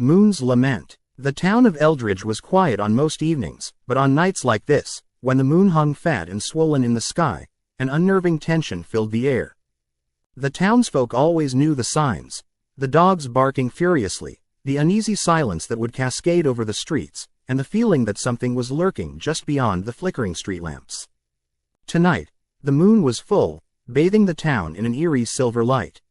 Moon's Lament. The town of Eldridge was quiet on most evenings, but on nights like this, when the moon hung fat and swollen in the sky, an unnerving tension filled the air. The townsfolk always knew the signs: the dogs barking furiously, the uneasy silence that would cascade over the streets, and the feeling that something was lurking just beyond the flickering street lamps. Tonight, the moon was full, bathing the town in an eerie silver light.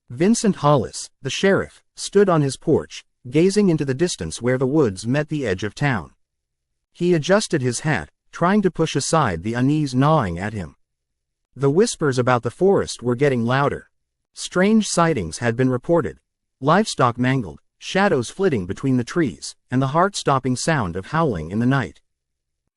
Vincent Hollis, the sheriff, stood on his porch, gazing into the distance where the woods met the edge of town. He adjusted his hat, trying to push aside the unease gnawing at him. The whispers about the forest were getting louder. Strange sightings had been reported: livestock mangled, shadows flitting between the trees, and the heart-stopping sound of howling in the night.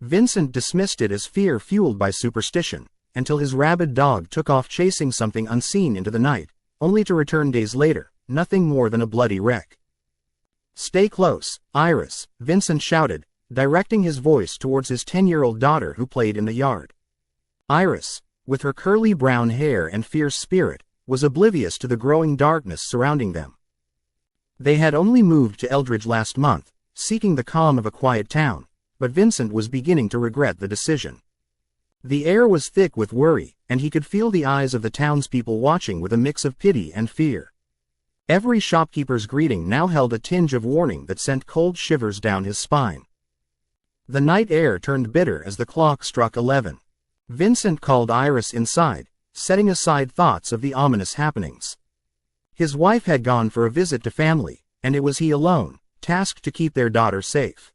Vincent dismissed it as fear fueled by superstition, until his rabid dog took off chasing something unseen into the night, only to return days later, nothing more than a bloody wreck. "Stay close, Iris," Vincent shouted, directing his voice towards his 10-year-old daughter who played in the yard. Iris, with her curly brown hair and fierce spirit, was oblivious to the growing darkness surrounding them. They had only moved to Eldridge last month, seeking the calm of a quiet town, but Vincent was beginning to regret the decision. The air was thick with worry, and he could feel the eyes of the townspeople watching with a mix of pity and fear. Every shopkeeper's greeting now held a tinge of warning that sent cold shivers down his spine. The night air turned bitter as the clock struck 11. Vincent called Iris inside, setting aside thoughts of the ominous happenings. His wife had gone for a visit to family, and it was he alone, tasked to keep their daughter safe.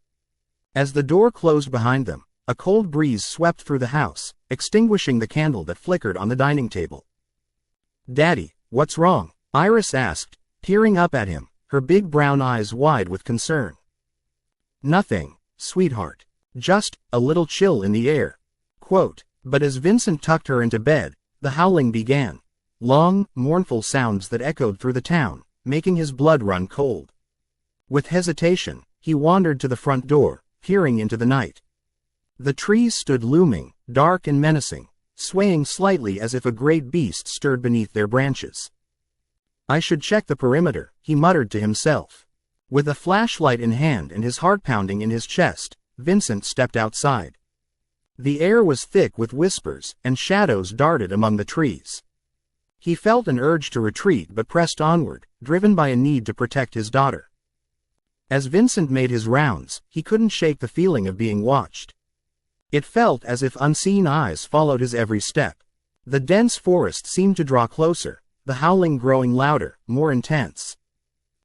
As the door closed behind them, a cold breeze swept through the house, extinguishing the candle that flickered on the dining table. "Daddy, what's wrong?" Iris asked, peering up at him, her big brown eyes wide with concern. "Nothing, sweetheart. Just a little chill in the air." Quote. But as Vincent tucked her into bed, the howling began. Long, mournful sounds that echoed through the town, making his blood run cold. With hesitation, he wandered to the front door, peering into the night. The trees stood looming, dark and menacing, swaying slightly as if a great beast stirred beneath their branches. "I should check the perimeter," he muttered to himself. With a flashlight in hand and his heart pounding in his chest, Vincent stepped outside. The air was thick with whispers, and shadows darted among the trees. He felt an urge to retreat but pressed onward, driven by a need to protect his daughter. As Vincent made his rounds, he couldn't shake the feeling of being watched. It felt as if unseen eyes followed his every step. The dense forest seemed to draw closer, the howling growing louder, more intense.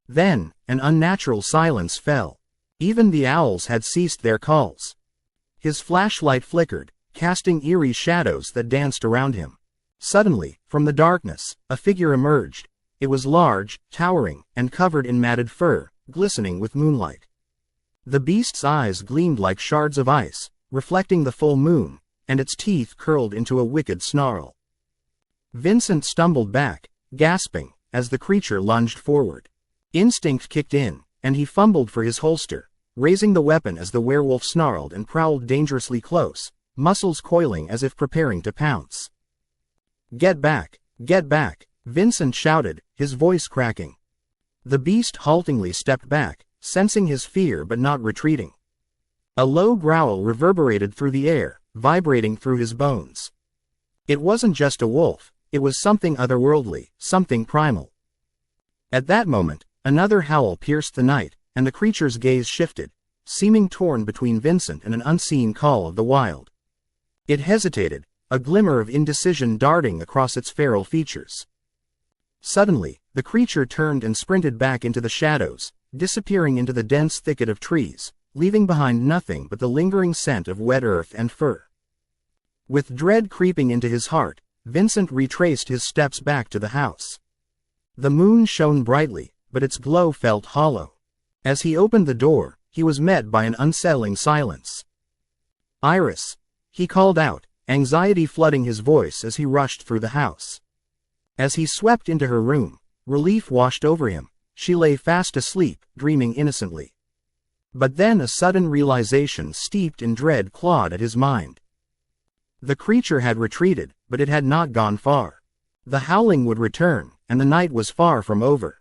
Then, an unnatural silence fell. Even the owls had ceased their calls. His flashlight flickered, casting eerie shadows that danced around him. Suddenly, from the darkness, a figure emerged. It was large, towering, and covered in matted fur, glistening with moonlight. The beast's eyes gleamed like shards of ice, reflecting the full moon, and its teeth curled into a wicked snarl. Vincent stumbled back, gasping, as the creature lunged forward. Instinct kicked in, and he fumbled for his holster, raising the weapon as the werewolf snarled and prowled dangerously close, muscles coiling as if preparing to pounce. Get back, Vincent shouted, his voice cracking. The beast haltingly stepped back, sensing his fear but not retreating. A low growl reverberated through the air, vibrating through his bones. It wasn't just a wolf, it was something otherworldly, something primal. At that moment, another howl pierced the night, and the creature's gaze shifted, seeming torn between Vincent and an unseen call of the wild. It hesitated, a glimmer of indecision darting across its feral features. Suddenly, the creature turned and sprinted back into the shadows, disappearing into the dense thicket of trees, leaving behind nothing but the lingering scent of wet earth and fur. With dread creeping into his heart, Vincent retraced his steps back to the house. The moon shone brightly, but its glow felt hollow. As he opened the door, he was met by an unsettling silence. "Iris," he called out, anxiety flooding his voice as he rushed through the house. As he swept into her room, relief washed over him. She lay fast asleep, dreaming innocently. But then a sudden realization steeped in dread clawed at his mind. The creature had retreated, but it had not gone far. The howling would return, and the night was far from over.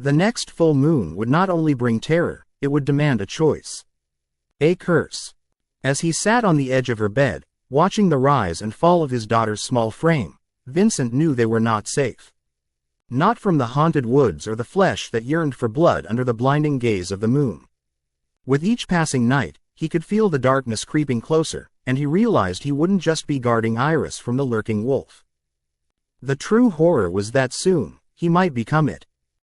The next full moon would not only bring terror, it would demand a choice. A curse. As he sat on the edge of her bed, watching the rise and fall of his daughter's small frame, Vincent knew they were not safe. Not from the haunted woods or the flesh that yearned for blood under the blinding gaze of the moon. With each passing night, he could feel the darkness creeping closer, and he realized he wouldn't just be guarding Iris from the lurking wolf. The true horror was that soon, he might become it.